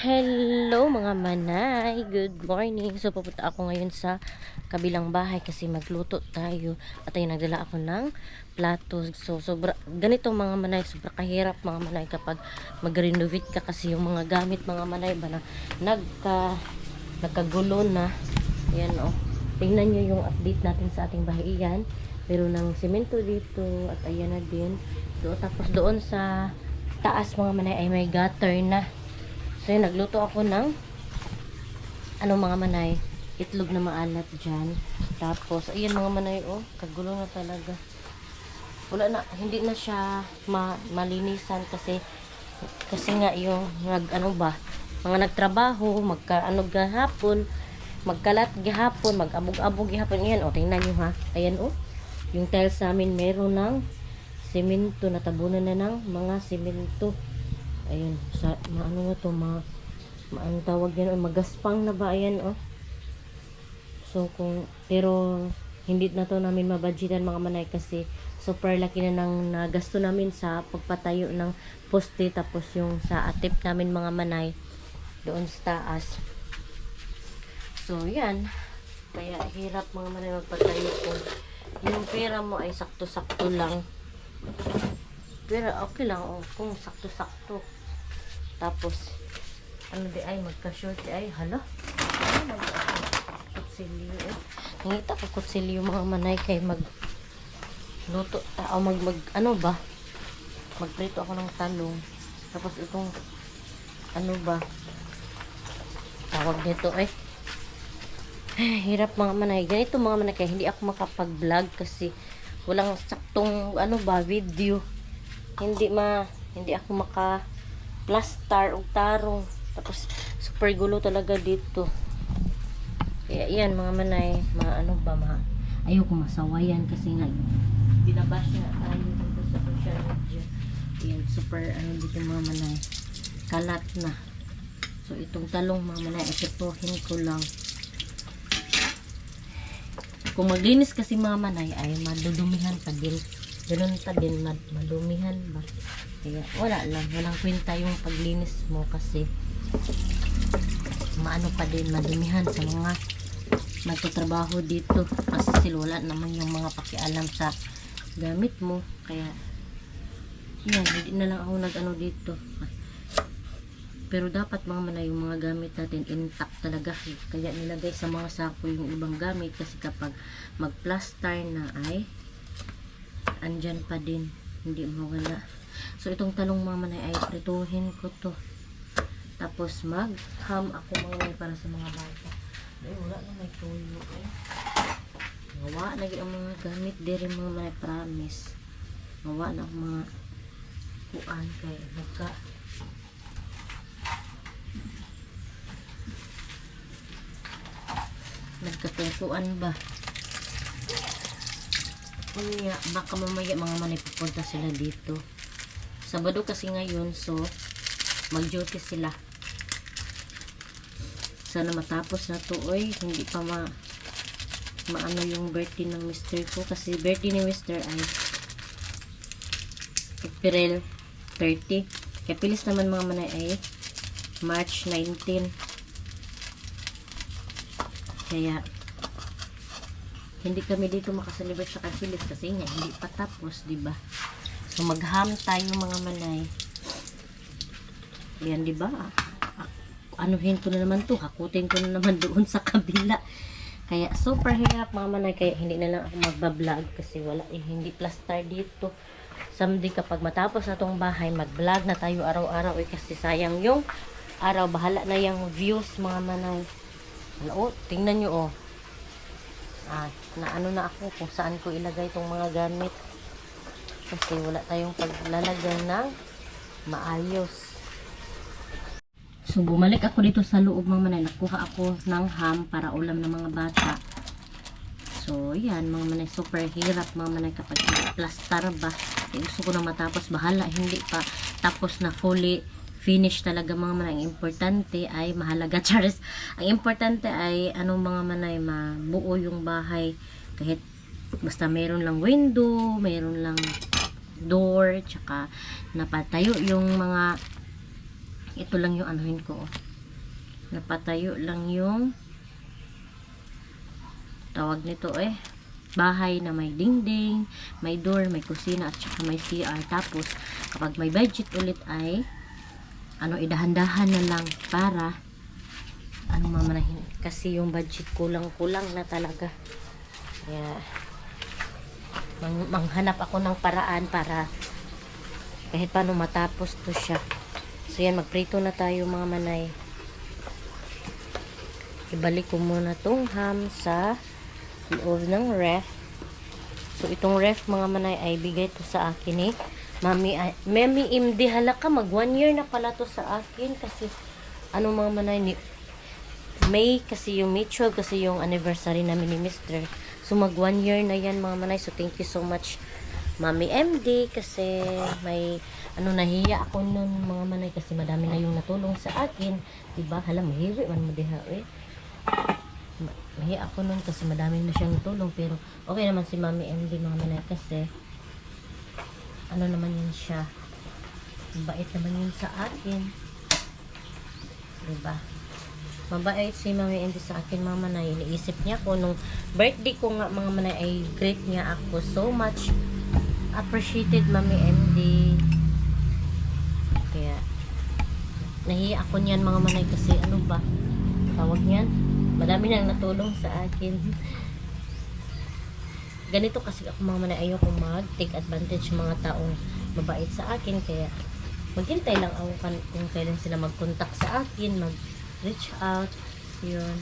Hello mga manay, good morning. So pupunta ako ngayon sa kabilang bahay kasi magluto tayo. At ayun, nagdala ako ng plato. So sobra, ganito mga manay, sobra kahirap mga manay kapag mag-renovate ka kasi yung mga gamit mga manay ba na nagkagulo na. Ayan oh, tingnan nyo yung update natin sa ating bahay. Iyan, meron ng semento dito at ayan na din. Tapos doon sa taas mga manay ay may gutter na. So yun, nagluto ako ng mga manay, itlog na maalat dyan. Tapos, ayan mga manay, oh, kagulo na talaga. Wala na, hindi na siya malinisan kasi nga yung mga nagtrabaho, gahapon, magkalat gahapon, mag-abog-abog gahapon. Ayan, oh, tingnan nyo ha. Ayan, oh, yung tiles namin meron ng semento, natabunan na ng mga semento. Ayun, sa ano na to, ang tawag yan, magaspang na ba, ayan oh. So pero hindi na to namin mabudgetan mga manay kasi super laki na ng nagasto namin sa pagpatayo ng poste, tapos yung sa atip namin mga manay doon sa taas. So yan, kaya hirap mga manay magpatayo kung yung pera mo ay sakto-sakto lang. Pero okay lang, oh, kung sakto-sakto. Tapos, magka-short ay, hala. Kutsilyo, eh. Nangita ko kutsilyo mga manay kay magluto, magprito ako ng talong. Tapos itong, tawag nito, hirap mga manay. Ganito mga manay, kaya hindi ako makapag-vlog kasi walang saktong, video. Hindi ako plaster o tarong. Tapos super gulo talaga dito. Kaya yan mga manay, ayoko masawayan kasi nga binabash na tayo dito sa social media. Yan, super dito mga manay, kalat na. So itong talong mga manay, itutuhin ko lang. Kung maglinis kasi mga manay ay madudumihan pa din. Ganun pa din, madumihan ba? Kaya walang kwenta yung paglinis mo kasi pa din, madumihan sa mga nagtatrabaho dito kasi sila wala naman yung mga pakialam sa gamit mo. Kaya yan, hindi na lang ako dito. Pero dapat mga manay, yung mga gamit natin intact talaga, kaya nilagay sa mga sako yung ibang gamit kasi kapag mag-plaster na ay andyan pa din, hindi mawala. So itong talong mga manay ay prituhin ko to, tapos mag-ham ako mga manay para sa mga bata. Ay wala na, may tuyo ngawa lagi ang mga gamit diri mga manay, promise ngawa na ang mga kuan kay nagkatutuan ba. Kunya, baka mamaya mga manay pupunta sila dito. Sabado kasi ngayon, so mag-duty sila. Sana matapos na to, hindi pa maano yung birthday ng mister ko kasi birthday ni mister ay April 30. Kaya pilis naman mga manay ay March 19. Kaya hindi kami dito makasalibrate sa Kapilis kasi nga hindi pa tapos, diba? So magham tayo mga manay. Yan, diba? Anuhin ko na naman to, hakutin ko na naman doon sa kabila. Kaya super hirap mga manay, kaya hindi na lang ako magbablog kasi wala hindi plaster dito. Someday kapag matapos na tong bahay, mag-vlog na tayo araw-araw kasi sayang yung araw, bahala na yung views mga manay. Tingnan nyo na ako kung saan ko ilagay itong mga gamit kasi wala tayong paglalagay ng maayos. So bumalik ako dito sa loob mga manay, nakuha ako ng ham para ulam ng mga bata. So yan mga manay, super hirap mga manay kapag plaster ba. Gusto ko na matapos, bahala hindi pa tapos na fully finish talaga mga manay. Ang importante ay mahalaga, Charles. Ang importante ay mga manay, mabuo yung bahay. Kahit basta meron lang window, meron lang door, tsaka napatayo yung mga, ito lang yung anuhin ko. Napatayo lang yung tawag nito bahay na may dingding, may door, may kusina at saka may CR. Tapos kapag may budget ulit ay idahan-dahan na lang para mamanahin kasi yung budget kulang-kulang na talaga. Kaya manghanap ako ng paraan para kahit paano matapos to siya. So yan, magprito na tayo mga manay. Ibalik ko muna tong ham sa loob ng ref. So itong ref mga manay ay bigay to sa akin Mami MD, hala ka, mag 1 year na pala to sa akin kasi mga manay May kasi yung mutual kasi yung anniversary namin ni Mr. So mag 1 year na yan mga manay. So thank you so much Mami MD kasi may nahiya ako nun mga manay kasi madami na yung natulong sa akin, diba? Hala, mahiwi man mo diha mahiya ako nun kasi madami na siyang natulong, pero okay naman si Mami MD mga manay kasi naman yun siya, mabait naman yun sa akin, diba? Mabait si Mami MD sa akin mga manay. Iniisip niya ko nung birthday ko nga mga manay ay great niya ako. So much appreciated Mami MD. Kaya nahiya ako niyan mga manay kasi tawag niyan, madami nang natulong sa akin. Ganito kasi ako mga manay, ayoko mag-take advantage ng mga taong mabait sa akin. Kaya maghintay lang ako kung kailan sila mag-contact sa akin, mag-reach out. Yun.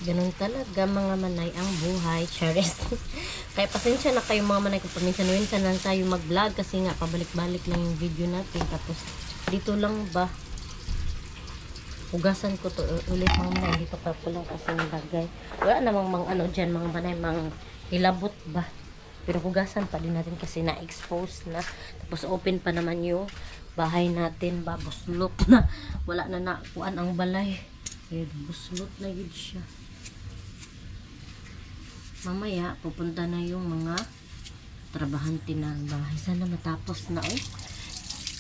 Ganun talaga mga manay ang buhay. Charis. Kaya pasensya na kayo mga manay kung paminsan-minsan lang tayo mag-vlog kasi nga pabalik-balik lang yung video natin. Tapos dito lang ba hugasan ko to ulit mga manay. Dito pa po lang kasi yung bagay. Wala namang dyan mga manay, hilabot ba. Pero hugasan pa din natin kasi na-expose na. Tapos open pa naman yung bahay natin ba. Buslot na. Wala na nakuan ang balay. Kaya buslot na yun siya. Mamaya pupunta na yung mga trabahante ng bahay. Sana matapos na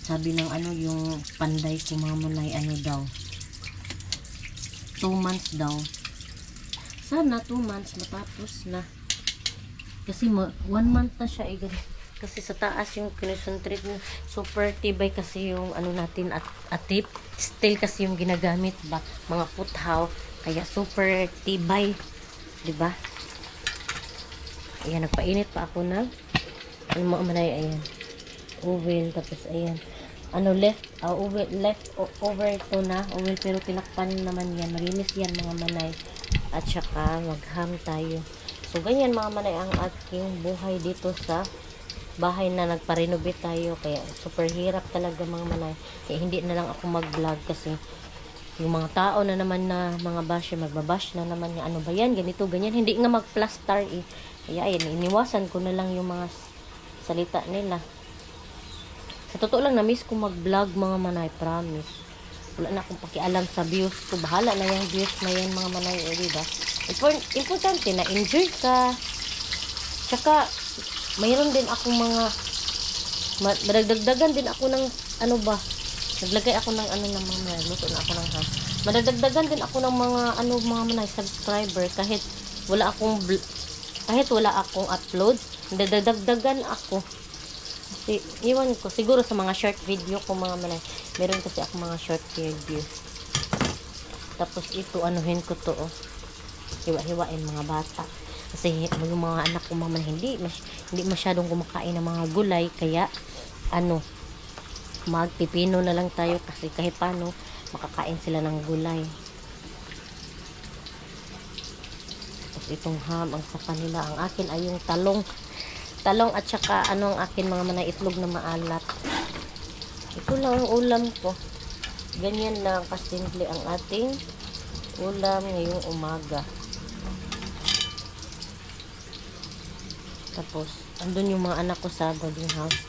Sabi ng yung panday ko mga manay, daw 2 months daw. Sana 2 months matapos na. Kasi 1 month na siya kasi sa taas yung concentrate niya. Super tibay kasi yung natin at atip. Steel kasi yung ginagamit ba. Mga puthaw. Kaya super tibay. Diba? Ayan, nagpainit pa ako ng mga manay. Ayan. Oven. Tapos ayan. Left over to na oil, pero tinakpan naman yan, malinis yan mga manay. At saka magham tayo. So ganyan mga manay ang aking buhay dito sa bahay na nagpa-renovate tayo. Kaya super hirap talaga mga manay. Kaya hindi na lang ako mag-vlog kasi yung mga tao na naman na mga basher, magbabash na naman niya, ba yan, ganito, ganyan, hindi nga mag-plaster Kaya ayan, iniwasan ko na lang yung mga salita nila. Sa totoo lang, na-miss ko mag-vlog mga manay, promise. Wala na akong pakialam sa views ko. Bahala na yung views na yan mga manay, diba? Importante na enjoy ka. Tsaka, mayroon din akong madagdagan din ako ng naglagay ako ng ng mga luto na ako ng madagdagan din ako ng mga mga manay subscriber kahit wala akong upload. Nadagdagan ako. Kasi, iwan ko, siguro sa mga short video ko mga manay, meron kasi ako mga short video. Tapos ito, anuhin ko to, hiwa-hiwain mga bata. Kasi yung mga anak ko mga manay, hindi masyadong kumakain ng mga gulay, kaya, magpipino na lang tayo kasi kahit paano, makakain sila ng gulay. Tapos itong ham, ang sa kanila, ang akin ay yung talong at saka ang akin mga manay, itlog na maalat. Ito lang ang ulam ko. Ganyan lang kasimple ang ating ulam ngayong umaga. Tapos andun yung mga anak ko sa boarding house,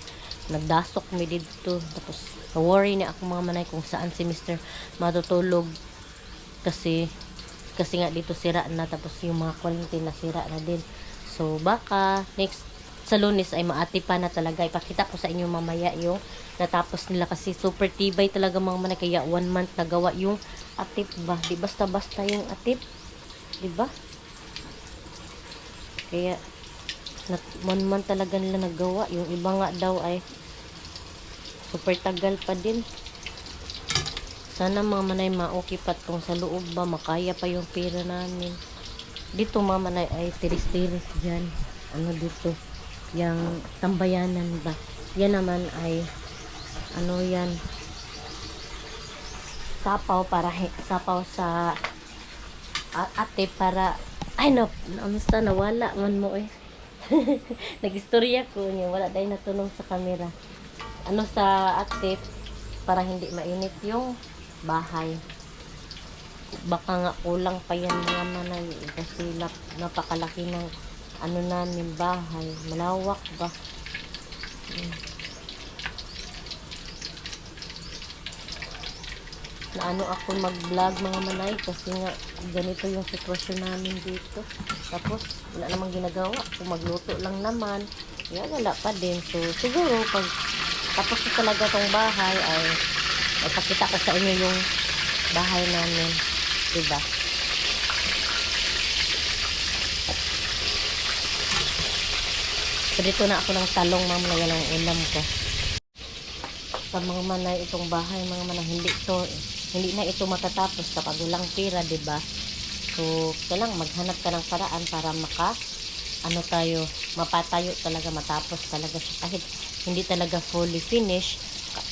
nagdasok mi dito. Tapos worry na ako mga manay kung saan si Mr. matutulog kasi nga dito sira na, tapos yung mga quarantine na sira na din. So baka sa Lunes ay maatipan na talaga. Ipakita ko sa inyo mamaya yung natapos nila kasi super tibay talaga mga manay. Kaya 1 month nagawa yung atip ba. Di basta-basta yung atip. Di ba? Kaya 1 month talaga nila nagawa. Yung iba nga daw ay super tagal pa din. Sana mga manay ma-okay pa tong sa loob ba. Makaya pa yung pera namin. Dito mga manay ay tiris-tiris dyan. Ano dito? Yung tambayanan ba? Yan naman ay ano yan? Sapaw para sapaw sa ate para ay no, namusta nawala man mo eh. Nag-istorya ko niya, wala dahil natulong sa camera. Ano sa ate para hindi mainit yung bahay. Baka nga kulang pa yan mga manay kasi napakalaki ng ano namin bahay. Malawak ba? Naano ako mag-vlog mga manay kasi nga ganito yung sitwasyon namin dito. Tapos wala namang ginagawa. Kung magluto lang naman, ya wala pa din. So siguro pag tapos na talaga tong bahay ay ipakita ko sa inyo yung bahay namin. Diba? So dito na ako ng talong mga yan ang ulam ko. Sa mga manay itong bahay mga manay hindi na ito matatapos kapag walang pera, diba? So kailangan maghanap ka ng paraan para mapatayo talaga, matapos talaga siya kahit hindi talaga fully finish.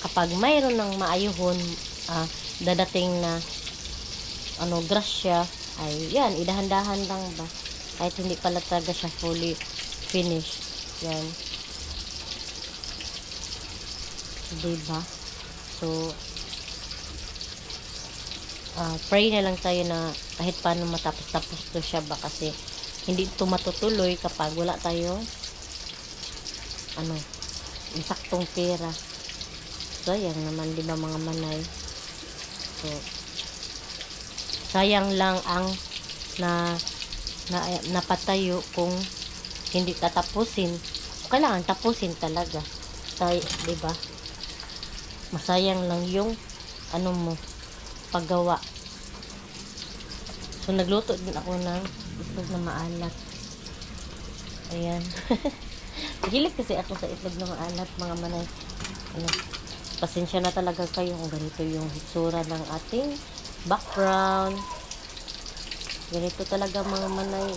Kapag mayroon ng maayuhon dadating na grasya ay yan, idahan-dahan lang ba kahit hindi pala talaga siya fully finish yan, diba? So pray na lang tayo na kahit paano matapos-tapos to siya ba kasi hindi ito matutuloy kapag wala tayo saktong pera. So yan naman, diba mga manay? So sayang lang ang napatayo kung hindi tatapusin. Kailangan tapusin talaga. Diba? Masayang lang yung mo paggawa. So nagluto din ako ng itlog na maalat. Ayan. Hilig kasi ako sa itlog na maalat mga manay. Pasensya na talaga kayo kung ganito yung hitsura ng ating background. Ganito talaga mga manay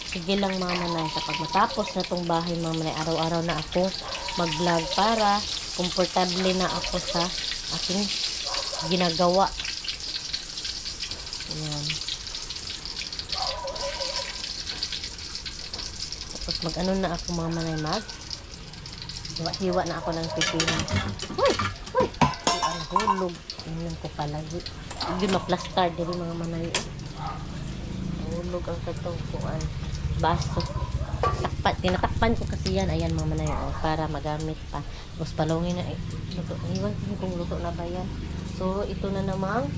sige lang mga manay, kapag matapos na tong bahay mga manay, araw-araw na ako mag-vlog para komportable na ako sa aking ginagawa. Ayan. Tapos mag-ano na ako mga manay, hiwa na ako ng pipino. Uy! Ang hulog. Tingnan ko palagi. Hindi ma-plaster din mga manay. Hulog ang katungkuan. Baso. Tinatakpan ko kasi yan. Ayan mga manay. Para magamit pa. Tapos palongin na. Luto. Iwan ko kung luto na ba yan. So, ito na namang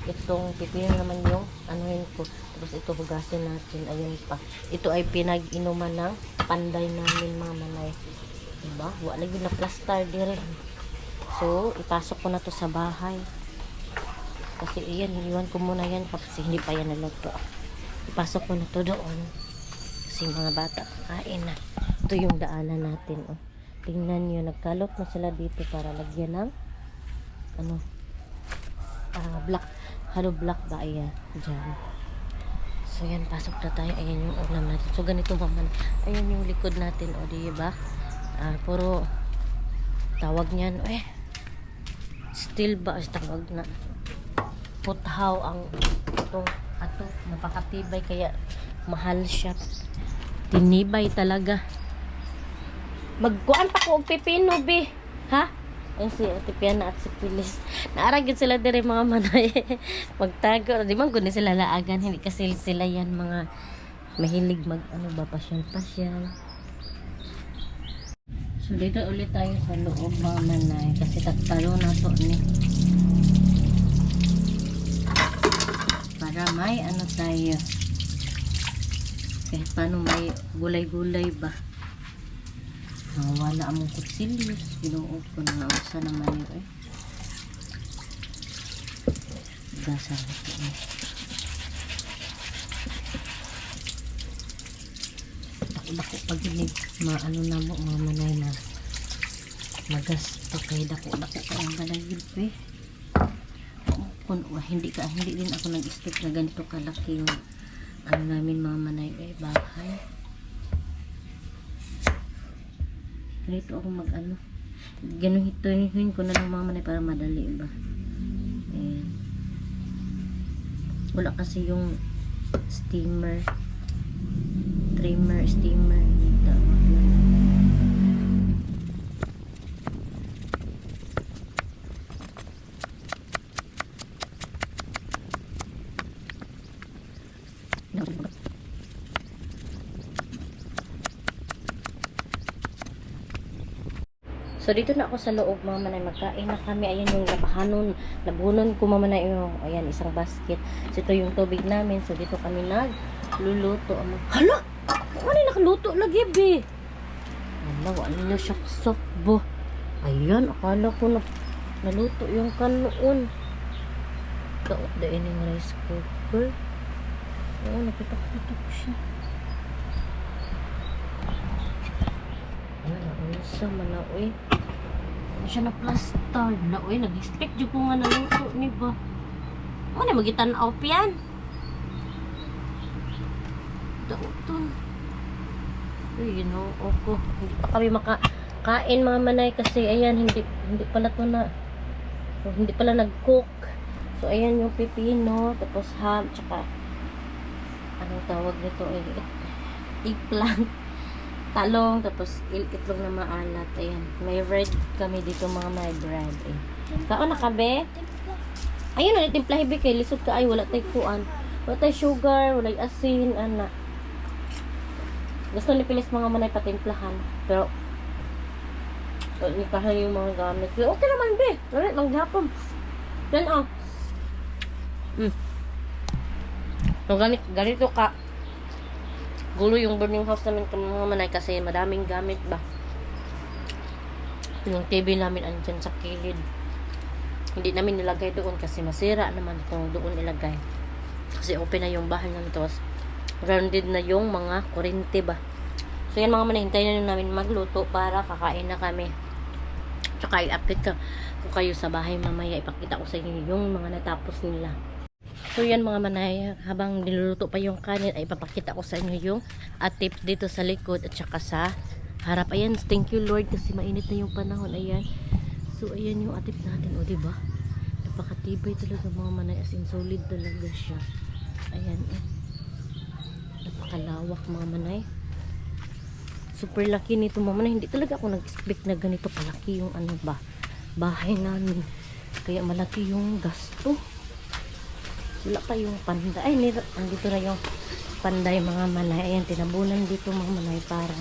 itong pipino naman yung anuhin ko. Tapos ito hugasin natin. Ayan pa. Ito ay pinag-inuman ng panday namin mga manay. Diba? Wala lagi na plaster dire. So, ipasok ko na to sa bahay. Kasi iyan, iwan ko muna yan kasi hindi pa yan naluto. Ipasok ko na to doon. Kasi mga bata, kain na. Ito yung daanan natin. Tingnan nyo, nagkalot na sila dito para lagyan ng black, hollow black ba? Ayan, dyan. So, yan, pasok na tayo. Ayan yung ulam natin. So, ganito maman. Ayan yung likod natin, diba? Puro tawag niyan steel ba tawag na puthaw ang ato napakatibay kaya mahal siya, tinibay talaga. Magkuan pa ko og pipino be ha si Ate Piana at si Pilis naaragid sila dire mga manay magtago di man gud sila laagan, hindi kasi sila yan mga mahilig mag pasyal. So, dito ulit tayo sa loob mga manay kasi tatalo na to ni para may tayo kahit paano may gulay-gulay ba. Wala among kutsilyos. Binuot ko na usa naman yun eh. Gasar ito eh. Dako pag inig maano na mo mga manay na magasto kay dako kayang balagid eh. Hindi din ako nag-expect na ganito kalaki yung ano namin mga manay eh, bahay. Ganito ako mag ano. Ganuhin ko na lang mga manay para madali ba. Ayan. Wala kasi yung steamer. Steamer. Dito. So dito na ako sa loob mga manay, magkain na kami. Ayan yung labunon ko mga manay, yung ayan isang basket. So ito yung tubig namin. So dito kami nagluluto. Hala! Ano nakaluto lagi be? Hala, wala na siya kasakbo. Ayan, akala ko naluto yung kanoon. Daot da ining rice cooker. Oo, nakita ko siya. Sa manaoy. Ano siya na plaster. Naoy, nag-expect dyan ko nga naluto ni ba. Ano, magitan-aw piyan. Daoton. Ay, ako. Hindi pa kami makakain mga manay kasi ayan, hindi pala to na hindi pala nag-cook. So, ayan yung pipino, tapos ham, tsaka anong tawag nito? Eggplant. Talong, tapos itlog na maalat. Ayan. May bread kami dito mga may bread. Eh. Kaon na kabe? Ayun, nalitimpla hibi kay lisod ka ay wala tay kuan. Wala tay sugar, wala asin, ana. Gusto ni pilis mga manay patimplahan. Pero nikahan yung mga gamit. Pero okay naman be. Wala lang gapon. Yan ah. So ganito ka. Gulo yung burning house namin kung mga manay kasi madaming gamit ba. Yung TV namin andyan sa kilid. Hindi namin nilagay doon kasi masira naman kung doon ilagay. Kasi open na yung bahay namin. Tapos grounded na yung mga kurente ba. So yan mga manay, hintayin na namin magluto para kakain na kami. Tsaka i-update ka kung kayo sa bahay mamaya. Ipakita ko sa inyo yung mga natapos nila. So yan mga manay, habang niluluto pa yung kanin ay ipapakita ko sa inyo yung tips dito sa likod at saka sa harap. Ayan, thank you Lord kasi mainit na yung panahon. Ayan. So ayan yung atip natin, o diba? Napakatibay talaga mga manay, as in solid talaga siya. Ayan, napakalawak mga manay. Super laki nito mga manay. Hindi talaga ako nag-expect na ganito kalaki yung ano ba, bahay namin. Kaya malaki yung gasto. Wala pa yung panday. Ay, nandito na yung panday mga manay. Ayan, tinabunan dito mga manay para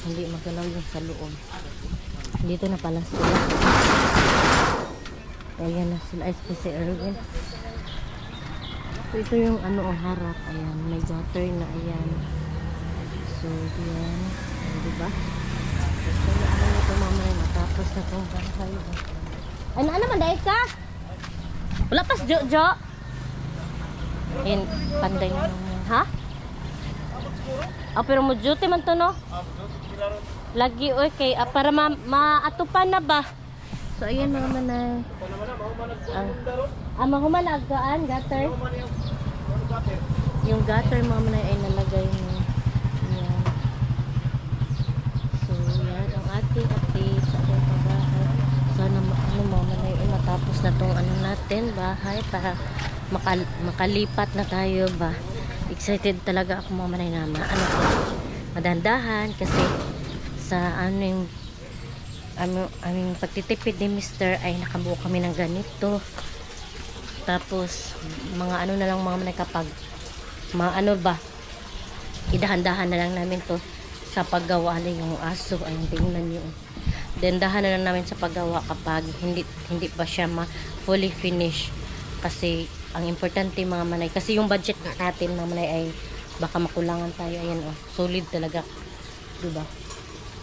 hindi magalaw yung sa loob. Dito na pala sila. Ayan na sila. Ay, si Erwin. So, ito yung ano ang harap. Ayan, may gutter na. Ayan. So, yan. Ayan, diba? So, ano ito mga manay. Matapos na itong bahay. Ano naman, dahil ka? Wala pas, Jo. Ayan, panday na naman. Ha? Pero mo duty man to, no? Lagi, okay. Para maatupan na ba? So, ayan mga manay. Mahumalagaan, gutter. Yung gutter mga manay ay nalagay mo. Ayan. So, yan. Ang ating update sa ating pagbahay. Sana mga manay ay matapos na itong ano natin, bahay, para makalipat na tayo ba. Excited talaga ako mga manay na madandahan kasi sa aming pagtitipid ni Mr. ay nakabuo kami ng ganito. Tapos mga ano na lang mga manay kapag ano ba, idahan-dahan na lang namin to sa paggawa na yung aso. Ayun, tingnan nyo. Dandahan na lang namin sa paggawa kapag hindi pa siya fully finish. Kasi ang importante mga manay, kasi yung budget natin mga manay ay baka makulangan tayo. Ayan oh, solid talaga, diba?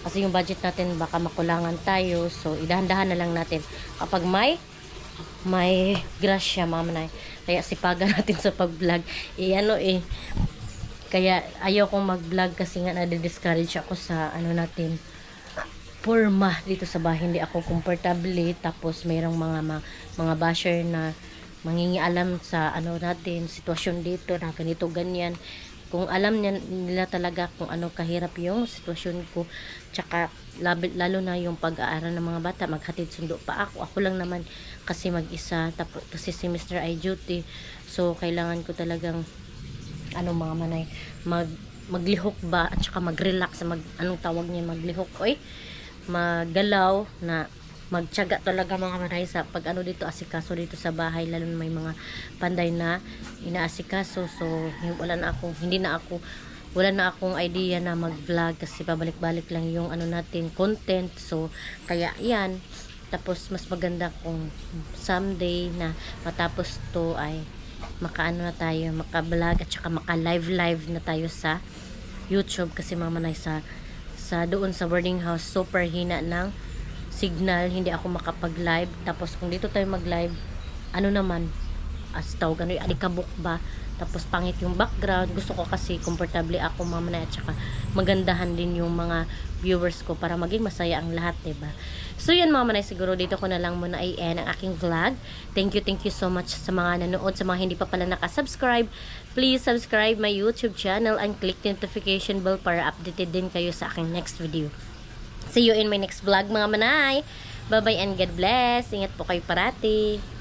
Kasi yung budget natin baka makulangan tayo, so idahan-dahan na lang natin kapag may grasya, mga manay. Kaya sipagan natin sa pag-vlog. Kaya ayaw kong mag-vlog kasi nga nade-discourage ako sa ano natin, porma dito sa bahay. Hindi ako komportable. Tapos mayroong mga basher na mangingialam sa ano natin, sitwasyon dito na ganito ganyan. Kung alam nila talaga kung ano kahirap yung sitwasyon ko, tsaka lalo na yung pag-aaral ng mga bata, maghatid sundo pa ako lang naman kasi mag-isa, tapos kasi si Mr. I duty, so kailangan ko talagang ano, mga manay, maglihok ba at saka mag-relax, anong tawag niya, maglihok, maggalaw, na magtiyaga talaga, mga manay, sa pag ano dito, asikaso dito sa bahay, lalo na may mga panday na inaasikaso. So wala na akong idea na mag-vlog kasi pabalik-balik lang yung ano natin, content. So kaya yan, tapos mas maganda kung someday na matapos to ay maka-ano na tayo, maka-vlog at saka maka-live na tayo sa YouTube, kasi mga manay, sa doon sa boarding house super hina ng signal, hindi ako makapag-live. Tapos kung dito tayo mag-live, ano naman, as tawag ano, alikabok ba, tapos pangit yung background. Gusto ko kasi komportable ako, mga manay, at saka magandahan din yung mga viewers ko para maging masaya ang lahat, diba? So yan, mga manay, siguro dito ko na lang muna i-end ang aking vlog. Thank you so much sa mga nanood. Sa mga hindi pa pala nakasubscribe, please subscribe my YouTube channel and click the notification bell para updated din kayo sa aking next video. See you in my next vlog, mga manay. Bye bye and God bless. Ingat po kayo parati.